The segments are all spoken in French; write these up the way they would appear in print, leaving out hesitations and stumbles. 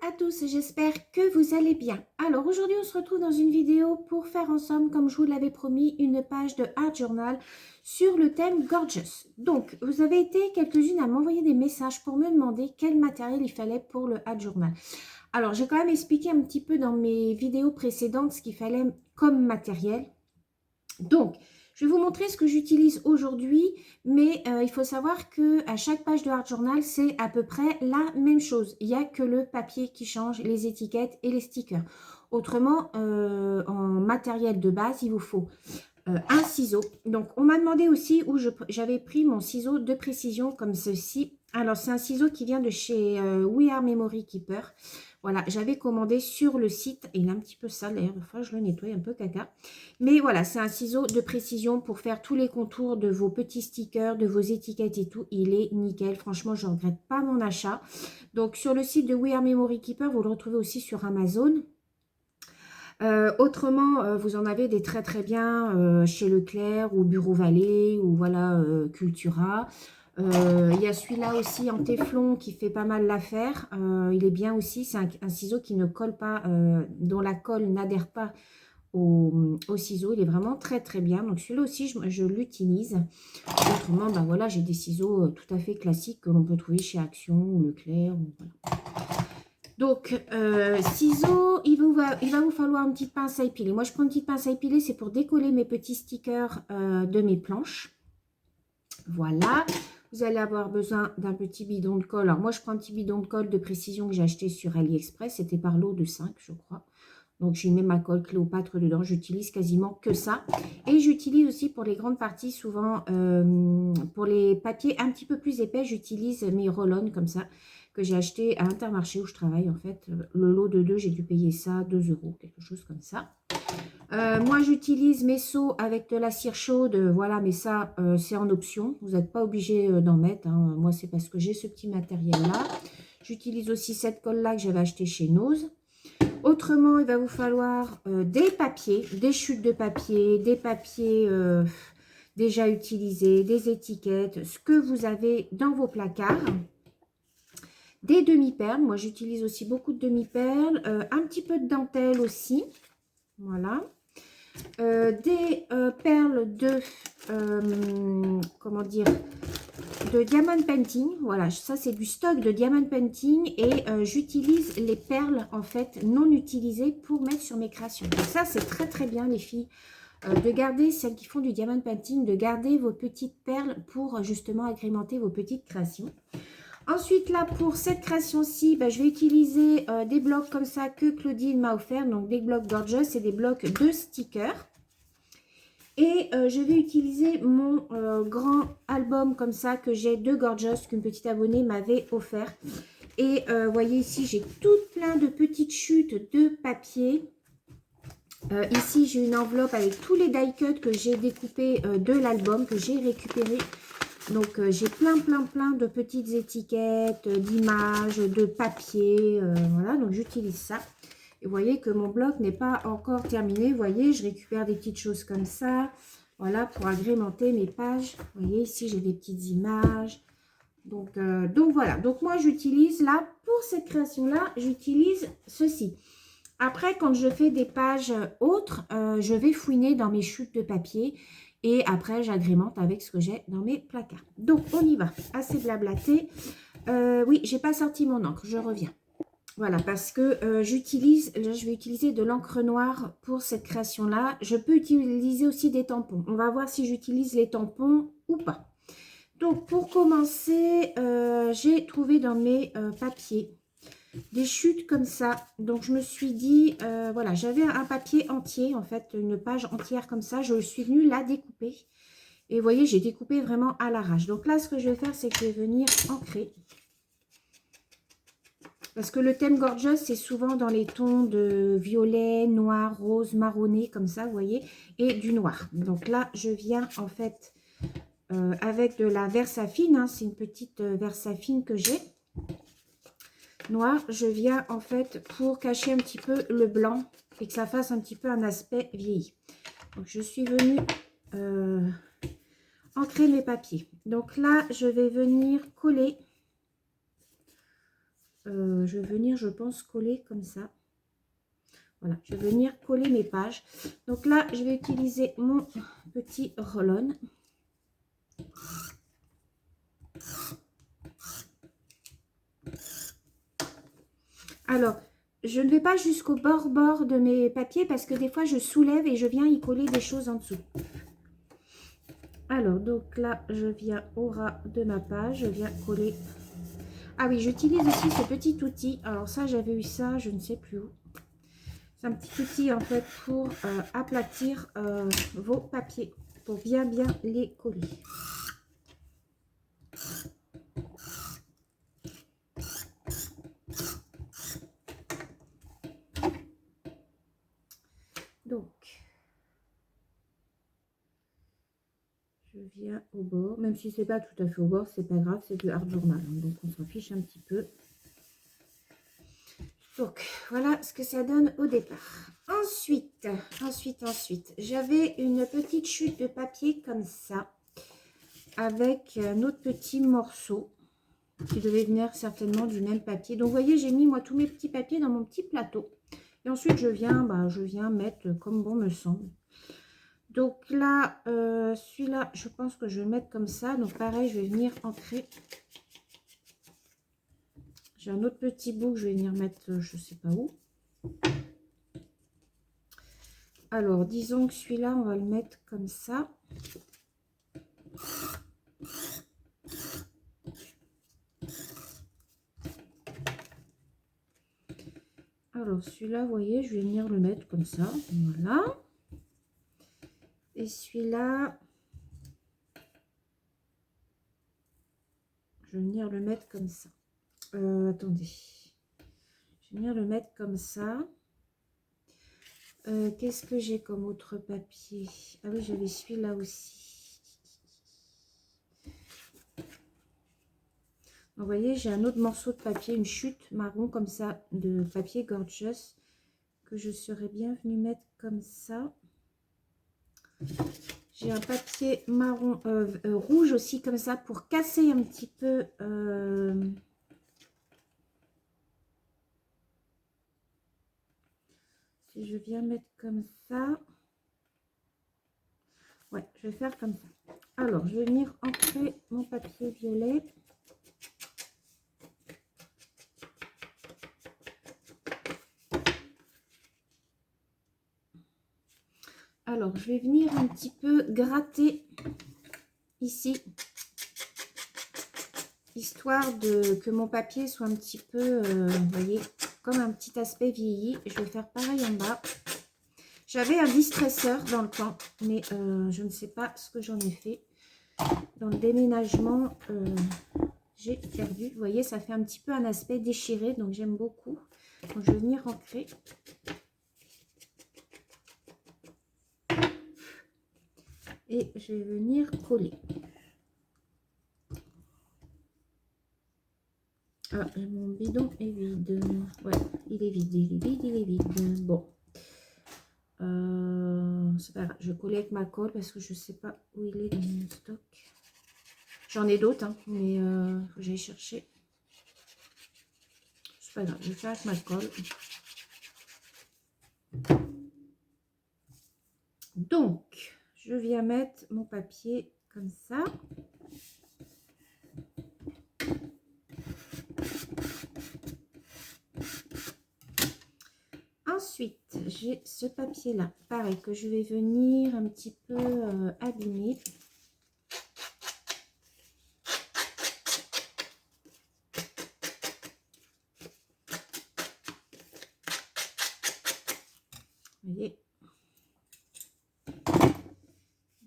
à tous, j'espère que vous allez bien. Alors aujourd'hui on se retrouve dans une vidéo pour faire ensemble, comme je vous l'avais promis, une page de Art Journal sur le thème Gorgeous. Donc vous avez été quelques-unes à m'envoyer des messages pour me demander quel matériel il fallait pour le Art Journal. Alors j'ai quand même expliqué un petit peu dans mes vidéos précédentes ce qu'il fallait comme matériel. Donc, je vais vous montrer ce que j'utilise aujourd'hui, mais il faut savoir que à chaque page de Art Journal, c'est à peu près la même chose. Il n'y a que le papier qui change, les étiquettes et les stickers. Autrement, en matériel de base, il vous faut un ciseau. Donc, on m'a demandé aussi où j'avais pris mon ciseau de précision comme ceci. Alors, c'est un ciseau qui vient de chez We Are Memory Keeper. Voilà, j'avais commandé sur le site. Il est un petit peu sale d'ailleurs, des fois je le nettoie un peu caca. Mais voilà, c'est un ciseau de précision pour faire tous les contours de vos petits stickers, de vos étiquettes et tout. Il est nickel. Franchement, je ne regrette pas mon achat. Donc, sur le site de We Are Memory Keeper, vous le retrouvez aussi sur Amazon. Autrement, vous en avez des très très bien chez Leclerc ou Bureau Vallée ou voilà Cultura. Il y a celui-là aussi en téflon qui fait pas mal l'affaire. Il est bien aussi. C'est un ciseau qui ne colle pas, dont la colle n'adhère pas au ciseau. Il est vraiment très très bien. Donc celui-là aussi, je l'utilise. Autrement, ben voilà, j'ai des ciseaux tout à fait classiques que l'on peut trouver chez Action ou Leclerc. Ou voilà. Donc, ciseaux, il va vous falloir une petite pince à épiler. Moi, je prends une petite pince à épiler, c'est pour décoller mes petits stickers de mes planches. Voilà. Vous allez avoir besoin d'un petit bidon de colle. Alors, moi, je prends un petit bidon de colle de précision que j'ai acheté sur AliExpress. C'était par lot de 5, je crois. Donc, j'y mets ma colle Cléopâtre dedans. J'utilise quasiment que ça. Et j'utilise aussi pour les grandes parties, souvent, pour les papiers un petit peu plus épais, j'utilise mes roll-on comme ça, que j'ai acheté à Intermarché où je travaille en fait. Le lot de 2, j'ai dû payer ça 2 €, quelque chose comme ça. Moi, j'utilise mes seaux avec de la cire chaude, voilà, mais ça, c'est en option. Vous n'êtes pas obligé d'en mettre, hein. Moi, c'est parce que j'ai ce petit matériel-là. J'utilise aussi cette colle-là que j'avais achetée chez Nose. Autrement, il va vous falloir des papiers, des chutes de papier, des papiers déjà utilisés, des étiquettes, ce que vous avez dans vos placards. Des demi-perles, moi j'utilise aussi beaucoup de demi-perles, un petit peu de dentelle aussi, voilà. Des perles de, comment dire, de diamond painting, voilà, ça c'est du stock de diamond painting et j'utilise les perles en fait non utilisées pour mettre sur mes créations. Donc ça c'est très très bien les filles, de garder, celles qui font du diamond painting, de garder vos petites perles pour justement agrémenter vos petites créations. Ensuite, là, pour cette création-ci, je vais utiliser des blocs comme ça que Claudine m'a offert. Donc, des blocs Gorgeous et des blocs de stickers. Et je vais utiliser mon grand album comme ça que j'ai de Gorgeous qu'une petite abonnée m'avait offert. Et vous voyez ici, j'ai tout plein de petites chutes de papier. Ici, j'ai une enveloppe avec tous les die cuts que j'ai découpés de l'album, que j'ai récupéré. Donc, j'ai plein de petites étiquettes, d'images, de papier. Voilà, donc j'utilise ça. Et vous voyez que mon bloc n'est pas encore terminé. Vous voyez, je récupère des petites choses comme ça. Voilà, pour agrémenter mes pages. Vous voyez, ici, j'ai des petites images. Donc voilà. Donc, moi, j'utilise là, pour cette création-là, j'utilise ceci. Après, quand je fais des pages autres, je vais fouiner dans mes chutes de papier. Et après, j'agrémente avec ce que j'ai dans mes placards. Donc, on y va. Assez blablaté. Oui, j'ai pas sorti mon encre. Je reviens. Voilà, parce que je vais utiliser de l'encre noire pour cette création-là. Je peux utiliser aussi des tampons. On va voir si j'utilise les tampons ou pas. Donc, pour commencer, j'ai trouvé dans mes papiers des chutes comme ça. Donc, je me suis dit, voilà, j'avais un papier entier, en fait, une page entière comme ça. Je suis venue la découper. Et vous voyez, j'ai découpé vraiment à l'arrache. Donc là, ce que je vais faire, c'est que je vais venir ancrer. Parce que le thème Gorgeous, c'est souvent dans les tons de violet, noir, rose, marronné, comme ça, vous voyez, et du noir. Donc là, je viens, en fait, avec de la Versafine, hein, c'est une petite Versafine que j'ai. Noir, je viens en fait pour cacher un petit peu le blanc et que ça fasse un petit peu un aspect vieilli. Donc je suis venue ancrer mes papiers. Donc là, je vais venir coller je vais venir, je pense, coller comme ça. Voilà, je vais venir coller mes pages. Donc là, je vais utiliser mon petit roll-on. Alors, je ne vais pas jusqu'au bord de mes papiers parce que des fois, je soulève et je viens y coller des choses en dessous. Alors, donc là, je viens au ras de ma page, je viens coller. Ah oui, j'utilise aussi ce petit outil. Alors ça, j'avais eu ça, je ne sais plus où. C'est un petit outil en fait pour aplatir vos papiers, pour bien les coller. Donc, je viens au bord, même si c'est pas tout à fait au bord, c'est pas grave, c'est du art journal, hein, donc on s'en fiche un petit peu. Donc, voilà ce que ça donne au départ. Ensuite, j'avais une petite chute de papier comme ça, avec un autre petit morceau qui devait venir certainement du même papier. Donc, vous voyez, j'ai mis moi tous mes petits papiers dans mon petit plateau. Et ensuite, je viens mettre comme bon me semble. Donc là, celui-là, je pense que je vais le mettre comme ça. Donc pareil, je vais venir ancrer. J'ai un autre petit bout que je vais venir mettre, je ne sais pas où. Alors, disons que celui-là, on va le mettre comme ça. Alors, celui-là, vous voyez, je vais venir le mettre comme ça. Voilà. Et celui-là, je vais venir le mettre comme ça. Attendez. Je vais venir le mettre comme ça. Qu'est-ce que j'ai comme autre papier? Ah oui, j'avais celui-là aussi. Vous voyez, j'ai un autre morceau de papier, une chute marron comme ça, de papier Gorgeous, que je serais bien venue mettre comme ça. J'ai un papier marron, rouge aussi comme ça, pour casser un petit peu... Si je viens mettre comme ça... Ouais, je vais faire comme ça. Alors, je vais venir ancrer mon papier violet. Alors, je vais venir un petit peu gratter ici, histoire que mon papier soit un petit peu, vous voyez, comme un petit aspect vieilli. Je vais faire pareil en bas. J'avais un distresseur dans le temps, mais je ne sais pas ce que j'en ai fait. Dans le déménagement, j'ai perdu. Vous voyez, ça fait un petit peu un aspect déchiré, donc j'aime beaucoup. Donc, je vais venir ancrer. Et je vais venir coller. Ah, mon bidon est vide. Ouais, il est vide, il est vide, il est vide. Bon. C'est pas grave. Je vais coller avec ma colle parce que je ne sais pas où il est dans mon stock. J'en ai d'autres, hein, mais faut que j'aille chercher. C'est pas grave, je vais faire avec ma colle. Donc, je viens mettre mon papier comme ça. Ensuite, j'ai ce papier-là, pareil, que je vais venir un petit peu abîmer. Vous voyez.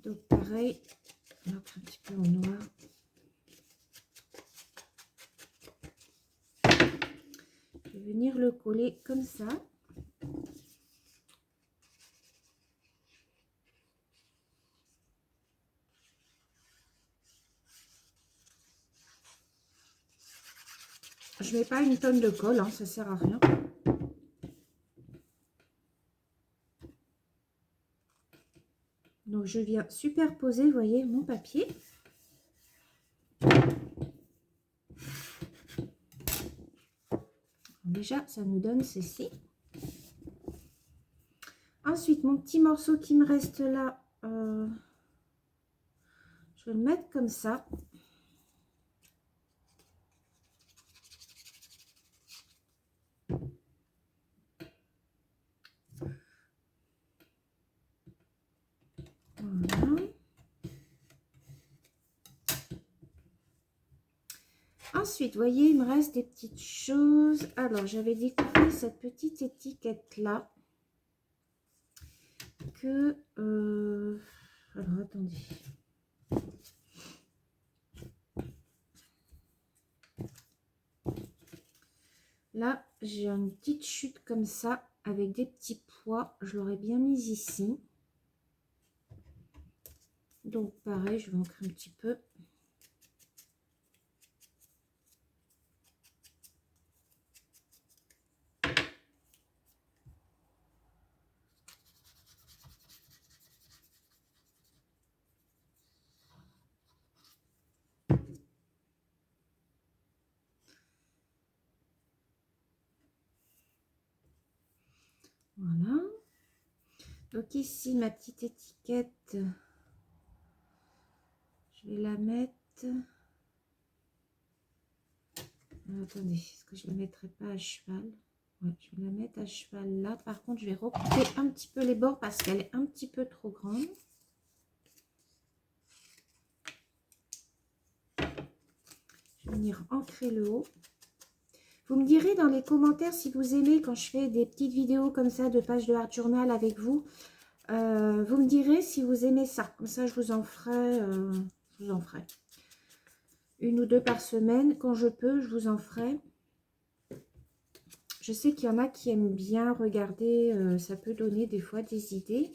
Donc, pareil, un petit peu en noir. Je vais venir le coller comme ça. Je ne mets pas une tonne de colle, hein, ça sert à rien. Donc, je viens superposer, vous voyez, mon papier. déjà, ça nous donne ceci. Ensuite, mon petit morceau qui me reste là, je vais le mettre comme ça. Voilà. Ensuite, vous voyez, il me reste des petites choses. Alors, j'avais découpé cette petite étiquette-là. Alors, attendez. Là, j'ai une petite chute comme ça, avec des petits pois. Je l'aurais bien mise ici. Donc, pareil, je vais ancrer un petit peu. Voilà. Donc ici, ma petite étiquette, je vais la mettre... attendez, est-ce que je ne la mettrai pas à cheval? Ouais, je vais la mettre à cheval là. Par contre, je vais recouper un petit peu les bords parce qu'elle est un petit peu trop grande. Je vais venir ancrer le haut. Vous me direz dans les commentaires si vous aimez quand je fais des petites vidéos comme ça de pages de Art Journal avec vous. Vous me direz si vous aimez ça. Comme ça, je vous en ferai, une ou deux par semaine. Quand je peux, je vous en ferai. Je sais qu'il y en a qui aiment bien regarder. Ça peut donner des fois des idées.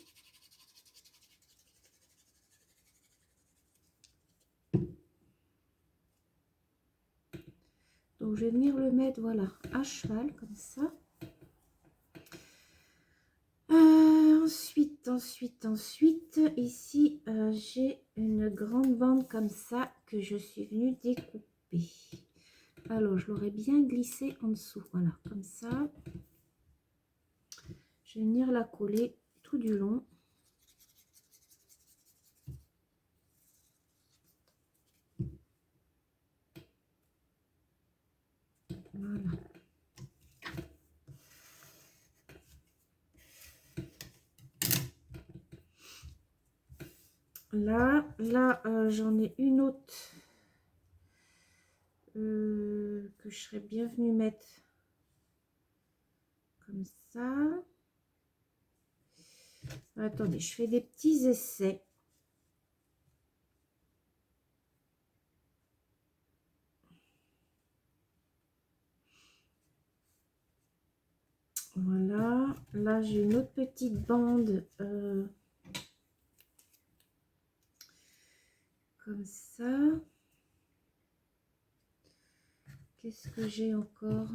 Donc, je vais venir le mettre, voilà, à cheval, comme ça. Ensuite, ici, j'ai une grande bande comme ça que je suis venue découper. Alors, je l'aurais bien glissé en dessous, voilà, comme ça. Je vais venir la coller tout du long. Voilà. Là, j'en ai une autre que je serais bien venue mettre comme ça. Attendez, je fais des petits essais. Voilà, là j'ai une autre petite bande comme ça. Qu'est-ce que j'ai encore?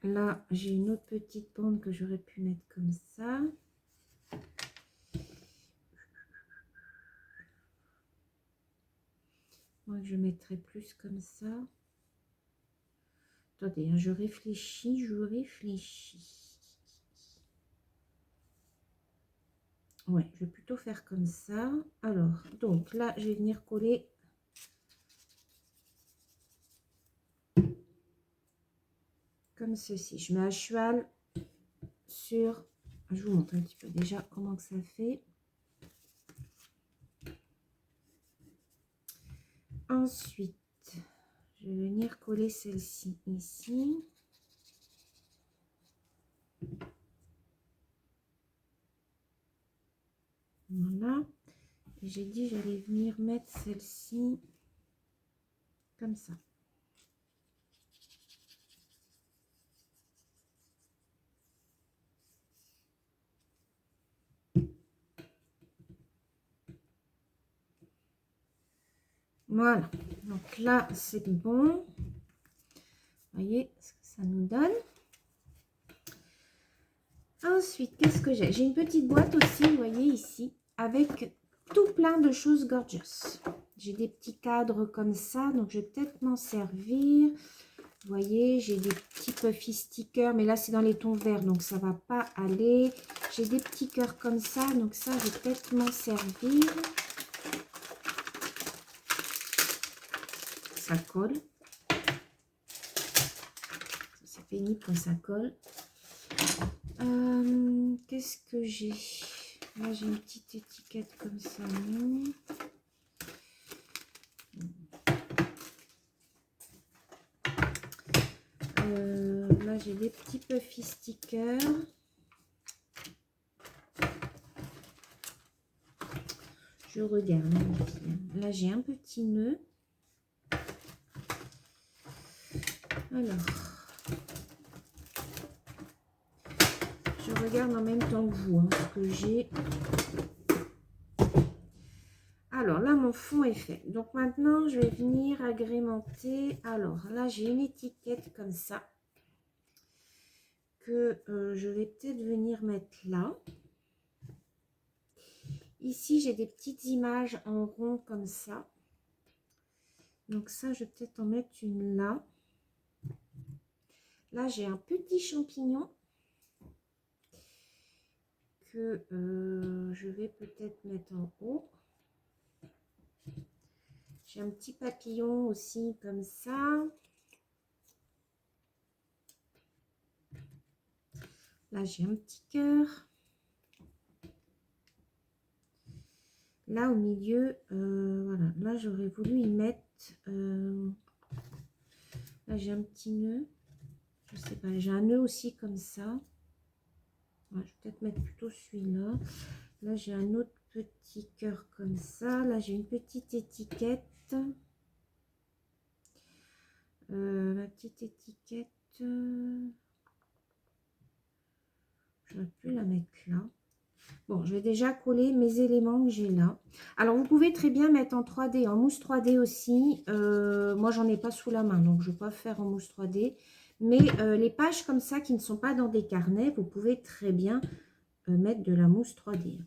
Là, j'ai une autre petite bande que j'aurais pu mettre comme ça. Moi, je mettrais plus comme ça. Attendez, hein, je réfléchis. Ouais, je vais plutôt faire comme ça. Alors, donc là, je vais venir coller comme ceci. Je mets à cheval sur... Je vous montre un petit peu déjà comment que ça fait. Ensuite, je vais venir coller celle-ci ici. Voilà. Et j'ai dit j'allais venir mettre celle-ci comme ça. Voilà. Donc là, c'est bon. Vous voyez ce que ça nous donne. Ensuite, qu'est-ce que j'ai? J'ai une petite boîte aussi, vous voyez ici, avec tout plein de choses gorgeous. J'ai des petits cadres comme ça, donc je vais peut-être m'en servir. Vous voyez, j'ai des petits puffy stickers, mais là c'est dans les tons verts, donc ça va pas aller. J'ai des petits cœurs comme ça, donc ça je vais peut-être m'en servir. Ça colle. C'est pénible quand ça colle. Qu'est-ce que j'ai? Là j'ai une petite étiquette comme ça. Là j'ai des petits puffy stickers. Je regarde. Là j'ai un petit nœud. Alors, je regarde en même temps que vous ce que j'ai. Alors là, mon fond est fait. Donc maintenant, je vais venir agrémenter. Alors là, j'ai une étiquette comme ça que je vais peut-être venir mettre là. Ici, j'ai des petites images en rond comme ça. Donc ça, je vais peut-être en mettre une là. Là, j'ai un petit champignon que je vais peut-être mettre en haut. J'ai un petit papillon aussi comme ça. Là, j'ai un petit cœur. Là, au milieu, voilà. Là, j'aurais voulu y mettre... là, j'ai un petit nœud. Je sais pas, j'ai un nœud aussi comme ça. Ouais, je vais peut-être mettre plutôt celui-là. Là, j'ai un autre petit cœur comme ça. Là, j'ai une petite étiquette. Ma petite étiquette... j'aurais pu la mettre là. Bon, je vais déjà coller mes éléments que j'ai là. Alors, vous pouvez très bien mettre en 3D, en mousse 3D aussi. Moi, j'en ai pas sous la main, donc je ne vais pas faire en mousse 3D. Mais les pages comme ça qui ne sont pas dans des carnets, vous pouvez très bien mettre de la mousse 3D.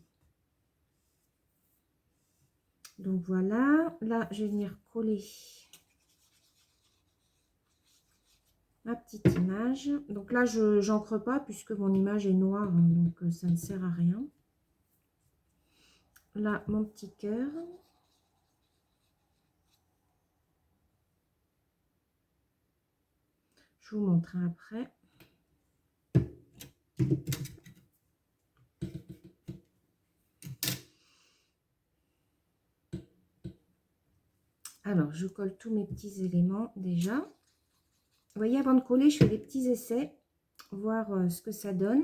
Donc, voilà. Là, je vais venir coller ma petite image. Donc là, je n'encre pas puisque mon image est noire, hein, donc ça ne sert à rien. Là, mon petit cœur. Je vous montre après. Alors, je colle tous mes petits éléments déjà. Vous voyez, avant de coller, je fais des petits essais, voir ce que ça donne.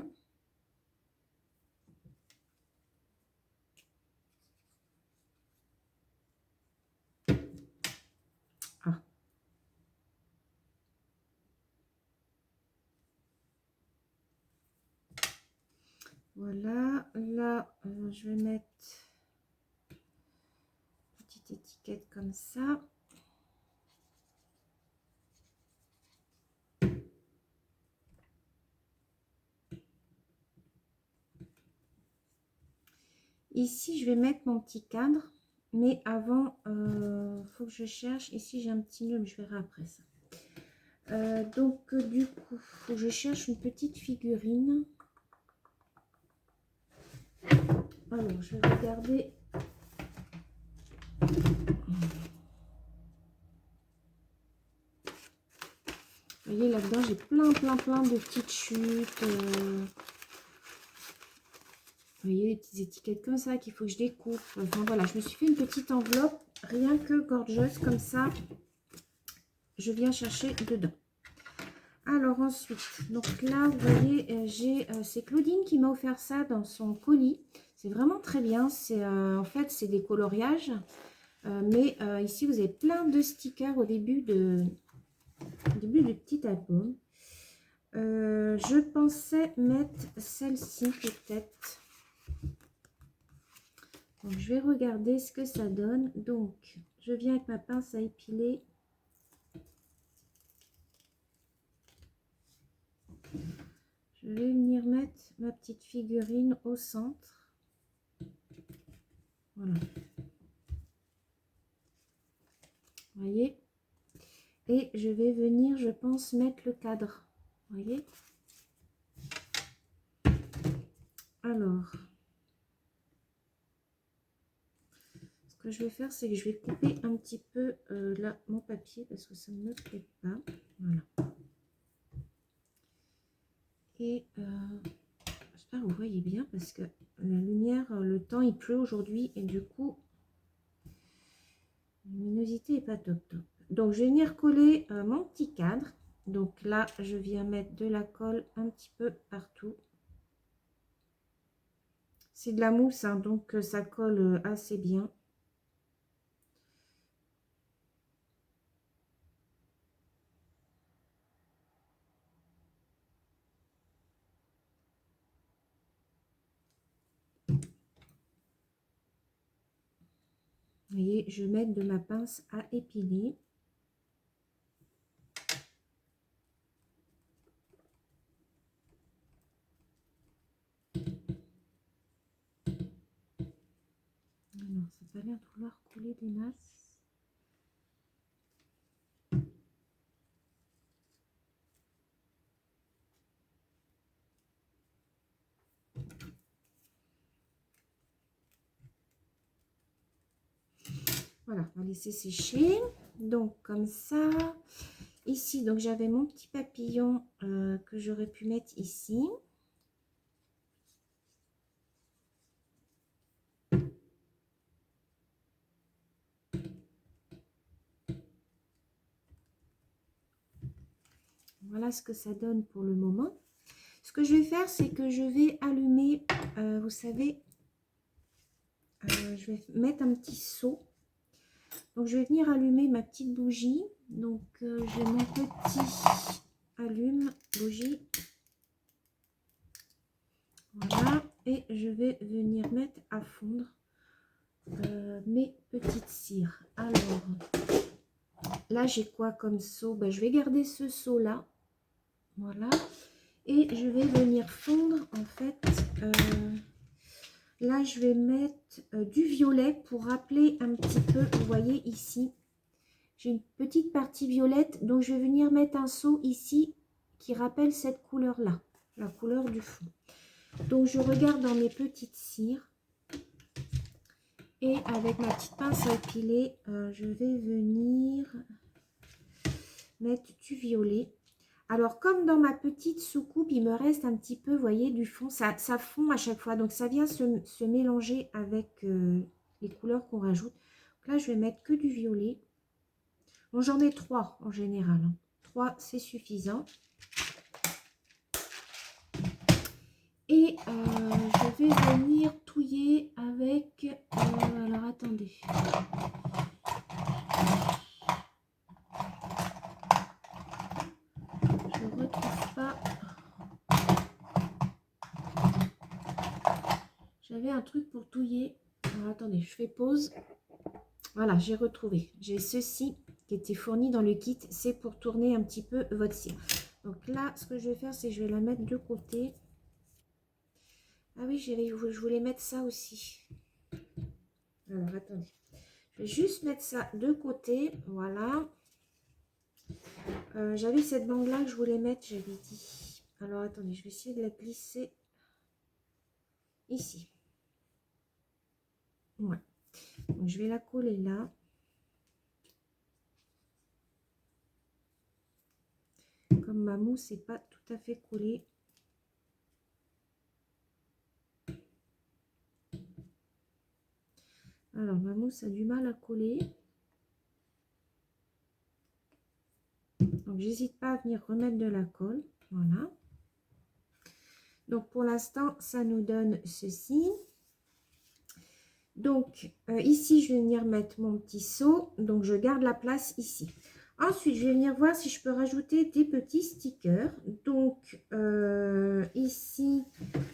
Ah. Voilà, là, je vais mettre une petite étiquette comme ça. Ici, je vais mettre mon petit cadre, mais avant, il faut que je cherche. Ici, j'ai un petit nœud, mais je verrai après ça. Donc, du coup, faut que je cherche une petite figurine. Alors, je vais regarder. Vous voyez, là-dedans, j'ai plein de petites chutes. Vous voyez, les petites étiquettes comme ça qu'il faut que je découpe. Enfin, voilà, je me suis fait une petite enveloppe, rien que gorgeous, comme ça. Je viens chercher dedans. Alors, ensuite, donc là, vous voyez, c'est Claudine qui m'a offert ça dans son colis. C'est vraiment très bien. C'est en fait, c'est des coloriages. Mais ici, vous avez plein de stickers au début du petit album. Je pensais mettre celle-ci peut-être. Donc, je vais regarder ce que ça donne. Donc, je viens avec ma pince à épiler. Je vais venir mettre ma petite figurine au centre. Voilà. Vous voyez? Et je vais venir, je pense, mettre le cadre. Vous voyez? Alors, ce que je vais faire, c'est que je vais couper un petit peu là mon papier parce que ça ne me plaît pas. Voilà. Et j'espère que vous voyez bien parce que la lumière, le temps, il pleut aujourd'hui et du coup, la luminosité n'est pas top top. Donc, je vais venir coller mon petit cadre. Donc là, je viens mettre de la colle un petit peu partout. C'est de la mousse, hein, donc ça colle assez bien. Vous voyez, je vais mettre de ma pince à épiler. Alors, ça n'a pas l'air de vouloir couler des masses. Voilà, on va laisser sécher. Donc, comme ça. Ici, donc j'avais mon petit papillon que j'aurais pu mettre ici. Voilà ce que ça donne pour le moment. Ce que je vais faire, c'est que je vais allumer, vous savez, je vais mettre un petit seau. Donc, je vais venir allumer ma petite bougie. Donc, j'ai mon petit allume bougie. Voilà. Et je vais venir mettre à fondre mes petites cires. Alors, là, j'ai quoi comme seau? Ben, je vais garder ce seau-là. Voilà. Et je vais venir fondre, en fait, là, je vais mettre du violet pour rappeler un petit peu, vous voyez ici, j'ai une petite partie violette, donc je vais venir mettre un seau ici qui rappelle cette couleur-là, la couleur du fond. Donc, je regarde dans mes petites cires et avec ma petite pince à épiler, je vais venir mettre du violet. Alors, comme dans ma petite soucoupe, il me reste un petit peu, vous voyez, du fond. Ça fond à chaque fois. Donc, ça vient se mélanger avec les couleurs qu'on rajoute. Donc là, je vais mettre que du violet. Bon, j'en ai 3 en général. 3, c'est suffisant. Et je vais venir touiller avec... alors, attendez. Je ne retrouve pas... J'avais un truc pour touiller. Alors, attendez, je fais pause. Voilà, j'ai retrouvé. J'ai ceci qui était fourni dans le kit. C'est pour tourner un petit peu votre cire. Donc là, ce que je vais faire, c'est que je vais la mettre de côté. Ah oui, je voulais mettre ça aussi. Alors, attendez. Je vais juste mettre ça de côté. Voilà. J'avais cette bande-là que je voulais mettre, j'avais dit. Alors, attendez, je vais essayer de la glisser ici. Ouais. Donc, je vais la coller là. Comme ma mousse n'est pas tout à fait collée. Alors, ma mousse a du mal à coller. Donc, j'hésite pas à venir remettre de la colle. Voilà. Donc, pour l'instant, ça nous donne ceci. Donc, ici, je vais venir mettre mon petit seau. Donc, je garde la place ici. Ensuite, je vais venir voir si je peux rajouter des petits stickers. Donc, ici,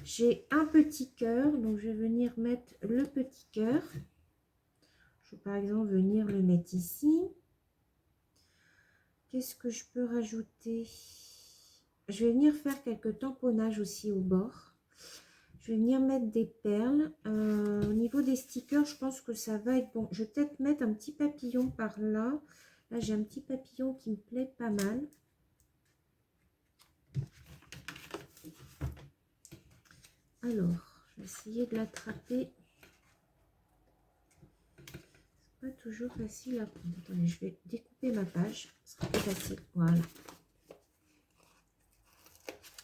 j'ai un petit cœur. Donc, je vais venir mettre le petit cœur. Je vais par exemple venir le mettre ici. Qu'est-ce que je peux rajouter? Je vais venir faire quelques tamponnages aussi au bord. Je vais venir mettre des perles. Au niveau des stickers, je pense que ça va être bon. Je vais peut-être mettre un petit papillon par là. Là, j'ai un petit papillon qui me plaît pas mal. Alors, je vais essayer de l'attraper. C'est pas toujours facile à prendre. Attendez, je vais découper ma page. Ce sera plus facile. Voilà.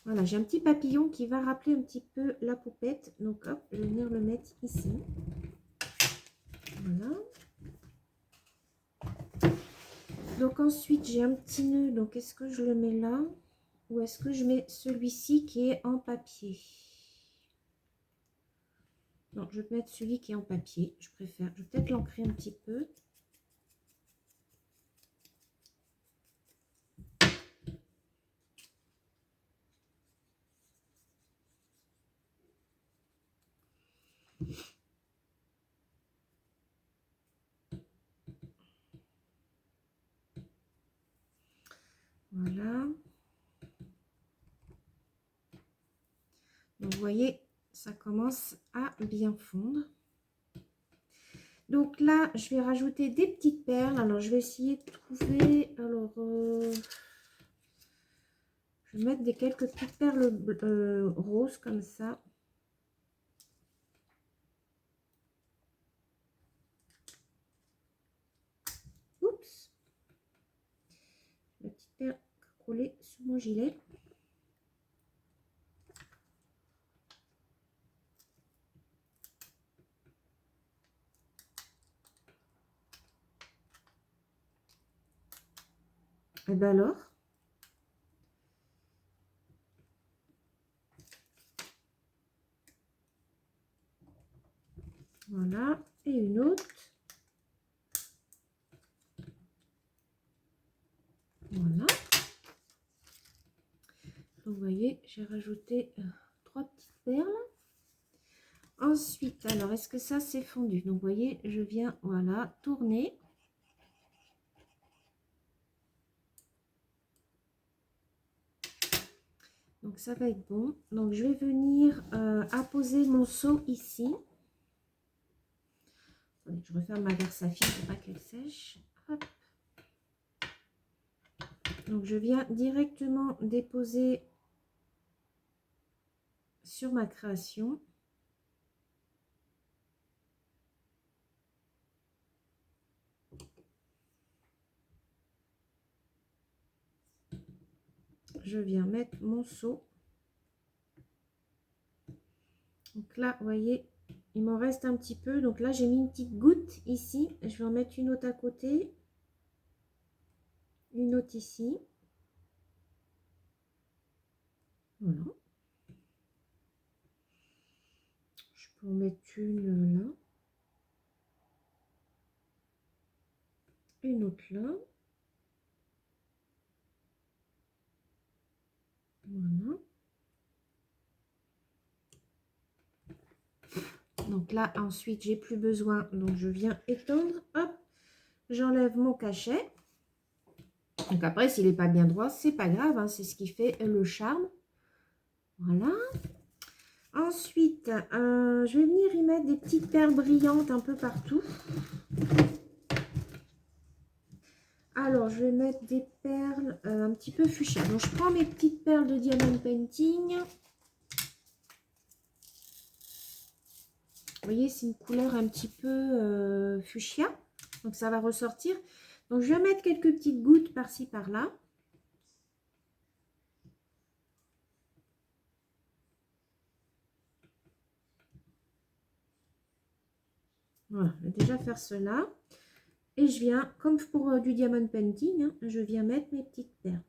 Voilà, j'ai un petit papillon qui va rappeler un petit peu la poupette. Donc, hop, je vais venir le mettre ici. Voilà. Donc, ensuite, j'ai un petit nœud. Donc, est-ce que je le mets là? Ou est-ce que je mets celui-ci qui est en papier? Non, je vais mettre celui qui est en papier. Je préfère. Je vais peut-être l'ancrer un petit peu. Voilà. Donc, vous voyez, ça commence à bien fondre. Donc là, je vais rajouter des petites perles. Alors, je vais essayer de trouver... Alors, je vais mettre quelques petites perles roses comme ça. Oups. La petite perle collée sur mon gilet. Et bien alors, voilà, et une autre. Voilà. Donc, vous voyez, j'ai rajouté 3 petites perles. Ensuite, alors, est-ce que ça c'est fondu? Donc, vous voyez, je viens, voilà, tourner. Donc, ça va être bon. Donc, je vais venir apposer mon seau ici. Attendez, je referme ma verre saphir pour pas qu'elle sèche. Hop. Donc, je viens directement déposer sur ma création. Je viens mettre mon seau. Donc là, vous voyez, il m'en reste un petit peu. Donc là, j'ai mis une petite goutte ici. Je vais en mettre une autre à côté. Une autre ici. Voilà. Je peux en mettre une là. Une autre là. Voilà. Donc là, ensuite, j'ai plus besoin. Donc, je viens étendre. Hop, j'enlève mon cachet. Donc après, s'il n'est pas bien droit, c'est pas grave. Hein, c'est ce qui fait le charme. Voilà. Ensuite, je vais venir y mettre des petites perles brillantes un peu partout. Alors, je vais mettre des perles un petit peu fuchsia. Donc, je prends mes petites perles de Diamond Painting. Vous voyez, c'est une couleur un petit peu fuchsia. Donc, ça va ressortir. Donc, je vais mettre quelques petites gouttes par-ci, par-là. Voilà, je vais déjà faire cela. Et je viens, comme pour du Diamond Painting, hein, je viens mettre mes petites perles.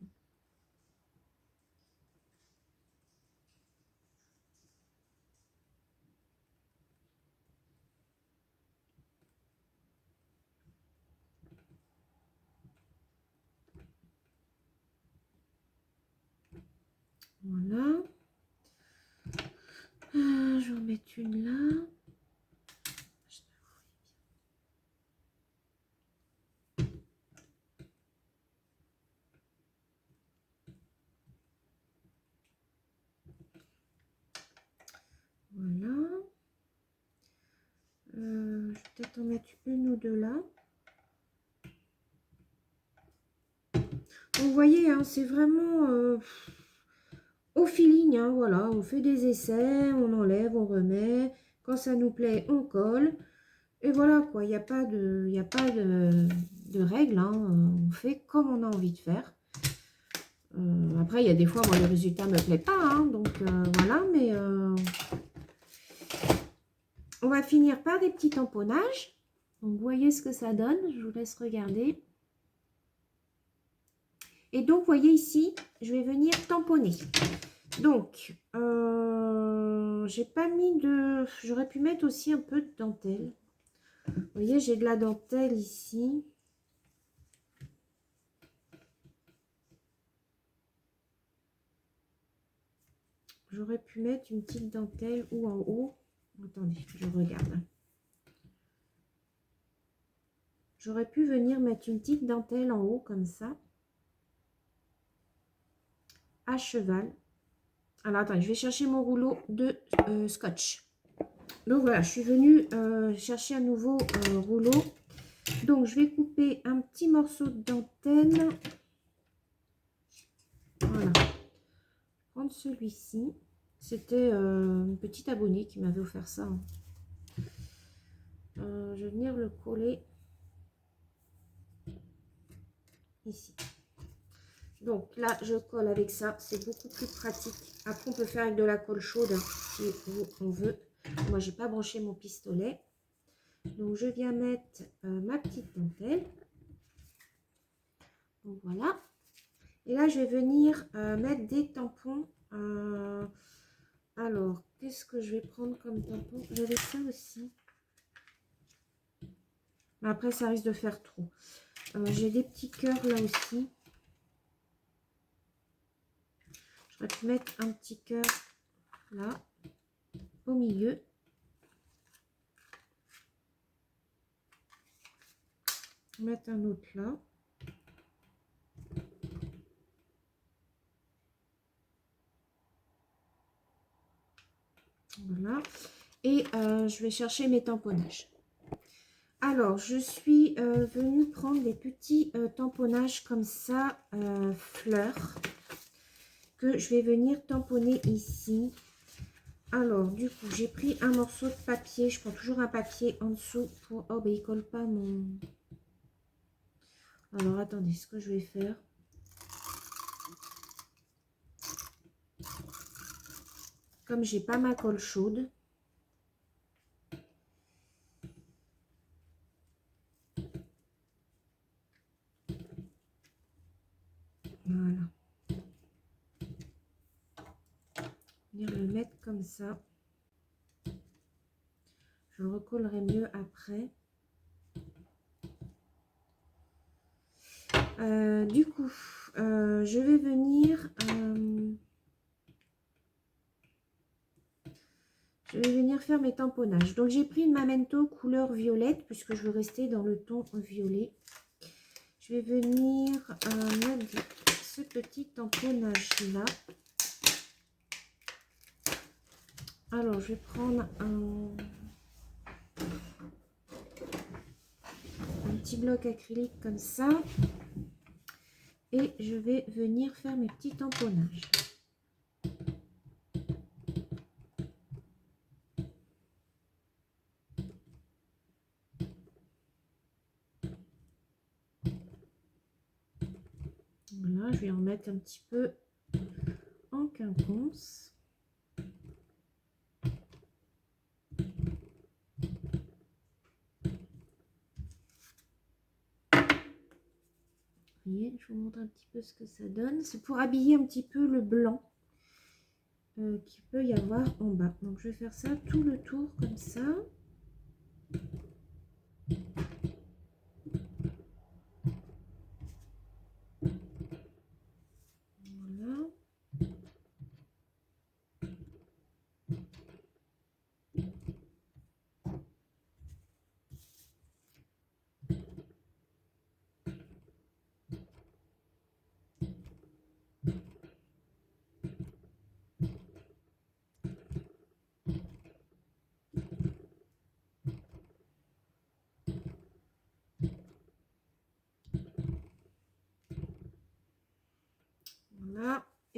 Voilà. Je vais en mettre une là. peut-être en mettre une ou deux là. Donc, vous voyez, hein, c'est vraiment au feeling. Hein, voilà, on fait des essais, on enlève, on remet. Quand ça nous plaît, on colle. Et voilà, quoi. Il n'y a pas de règles. Hein, on fait comme on a envie de faire. Après, il y a des fois, moi, le résultat ne me plaît pas. Hein, donc, voilà, mais on va finir par des petits tamponnages. Donc, vous voyez ce que ça donne. Je vous laisse regarder. Et donc, vous voyez ici, je vais venir tamponner. Donc, j'ai pas mis de... J'aurais pu mettre aussi un peu de dentelle. Vous voyez, j'ai de la dentelle ici. J'aurais pu mettre une petite dentelle ou en haut. Attendez, je regarde. J'aurais pu venir mettre une petite dentelle en haut comme ça. À cheval. Alors, attendez, je vais chercher mon rouleau de scotch. Donc, voilà, je suis venue chercher un nouveau rouleau. Donc, je vais couper un petit morceau de dentelle. Voilà. Prendre celui-ci. C'était une petite abonnée qui m'avait offert ça. Je vais venir le coller ici. Donc là, je colle avec ça. C'est beaucoup plus pratique. Après, on peut faire avec de la colle chaude si on veut. Moi, j'ai pas branché mon pistolet. Donc, je viens mettre ma petite dentelle. Donc, voilà. Et là, je vais venir mettre des tampons. Alors, qu'est-ce que je vais prendre comme tampon? J'avais ça aussi. Mais après, ça risque de faire trop. J'ai des petits cœurs là aussi. Je vais pu mettre un petit cœur là, au milieu. Mettre un autre là. Voilà. Et je vais chercher mes tamponnages. Alors, je suis venue prendre des petits tamponnages comme ça, fleurs, que je vais venir tamponner ici. Alors, du coup, j'ai pris un morceau de papier. Je prends toujours un papier en dessous pour... Oh, ben, il colle pas mon... Alors, attendez, ce que je vais faire... Comme j'ai pas ma colle chaude... Voilà. Venir le mettre comme ça. Je le recollerai mieux après. Du coup, je vais venir... je vais venir faire mes tamponnages. Donc, j'ai pris une Memento couleur violette, puisque je veux rester dans le ton violet. Je vais venir mettre ce petit tamponnage-là. Alors, je vais prendre un petit bloc acrylique comme ça. Et je vais venir faire mes petits tamponnages. Voilà, je vais en mettre un petit peu en quinconce. Vous voyez, je vous montre un petit peu ce que ça donne. C'est pour habiller un petit peu le blanc qu'il peut y avoir en bas. Donc, je vais faire ça tout le tour comme ça. Voilà.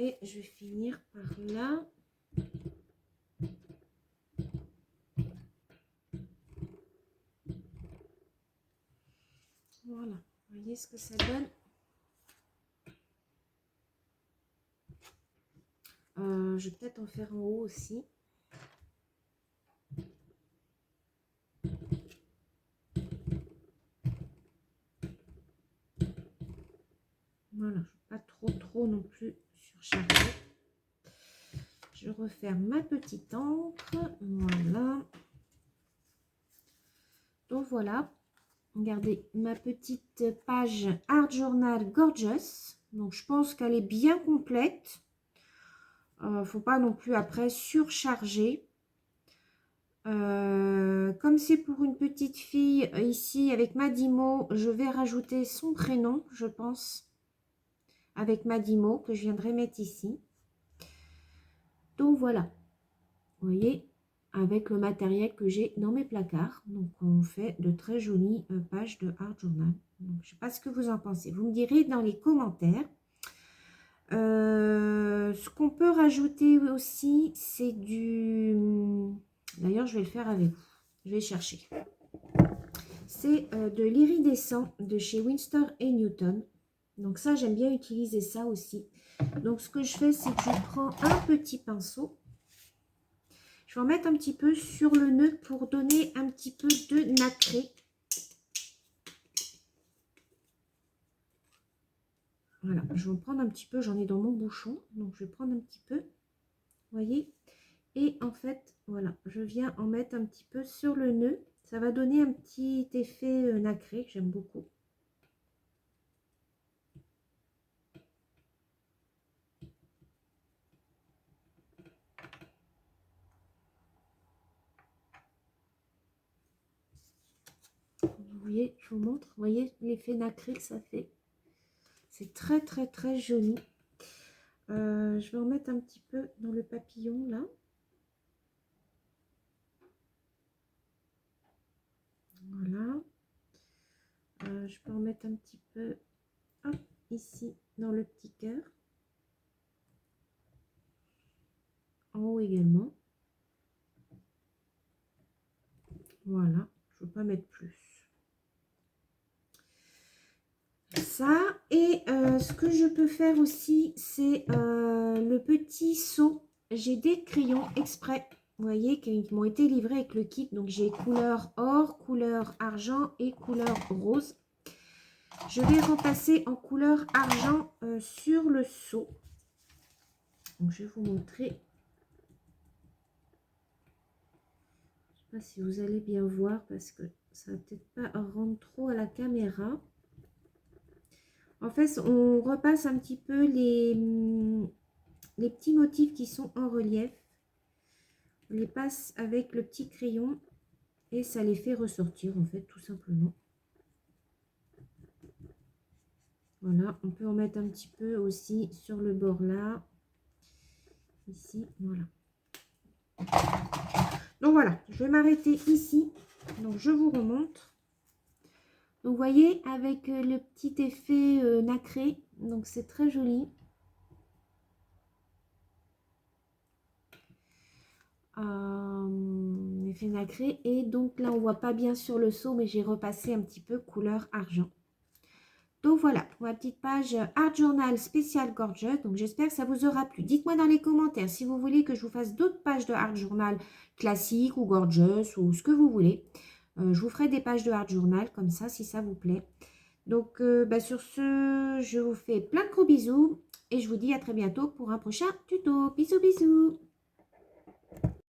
Et je vais finir par là. Voilà, vous voyez ce que ça donne. Je vais peut-être en faire en haut aussi. Voilà, je ne vais pas trop non plus surcharger. Je referme ma petite encre. Voilà. Donc voilà. Regardez ma petite page Art Journal Gorgeous. Donc je pense qu'elle est bien complète. Faut pas non plus après surcharger. Comme c'est pour une petite fille ici avec Madimo, je vais rajouter son prénom, je pense, avec Madimo que je viendrai mettre ici. Donc voilà, vous voyez, avec le matériel que j'ai dans mes placards. Donc on fait de très jolies pages de Art Journal. Donc, je ne sais pas ce que vous en pensez. Vous me direz dans les commentaires. Ce qu'on peut rajouter aussi, c'est du... D'ailleurs, je vais le faire avec vous. Je vais chercher. C'est de l'iridescent de chez Winsor & Newton. Donc ça, j'aime bien utiliser ça aussi. Donc ce que je fais, c'est que je prends un petit pinceau. Je vais en mettre un petit peu sur le nœud pour donner un petit peu de nacré. Voilà, je vais en prendre un petit peu, j'en ai dans mon bouchon. Donc je vais prendre un petit peu, vous voyez. Et en fait, voilà, je viens en mettre un petit peu sur le nœud. Ça va donner un petit effet nacré que j'aime beaucoup. Vous voyez, je vous montre. Vous voyez l'effet nacré que ça fait. C'est très joli. Je vais en mettre un petit peu dans le papillon là. Voilà. Je peux en mettre un petit peu hop, ici dans le petit cœur. En haut également. Voilà. Je ne veux pas mettre plus. Ça. Et ce que je peux faire aussi, c'est le petit seau. J'ai des crayons exprès. Vous voyez, qui m'ont été livrés avec le kit. Donc, j'ai couleur or, couleur argent et couleur rose. Je vais repasser en couleur argent sur le seau. Donc, je vais vous montrer. Je ne sais pas si vous allez bien voir parce que ça va peut-être pas rendre trop à la caméra. En fait, on repasse un petit peu les petits motifs qui sont en relief. On les passe avec le petit crayon et ça les fait ressortir en fait tout simplement. Voilà, on peut en mettre un petit peu aussi sur le bord là. Ici, voilà. Donc voilà, je vais m'arrêter ici. Donc je vous remonte. Donc vous voyez, avec le petit effet nacré, donc c'est très joli. Effet nacré. Et donc là, on voit pas bien sur le seau, mais j'ai repassé un petit peu couleur argent. Donc voilà, pour ma petite page Art Journal spécial Gorgeous. Donc j'espère que ça vous aura plu. Dites-moi dans les commentaires si vous voulez que je vous fasse d'autres pages de Art Journal classique ou Gorgeous ou ce que vous voulez. Je vous ferai des pages de Art Journal comme ça si ça vous plaît. Donc sur ce, je vous fais plein de gros bisous et je vous dis à très bientôt pour un prochain tuto. Bisous bisous.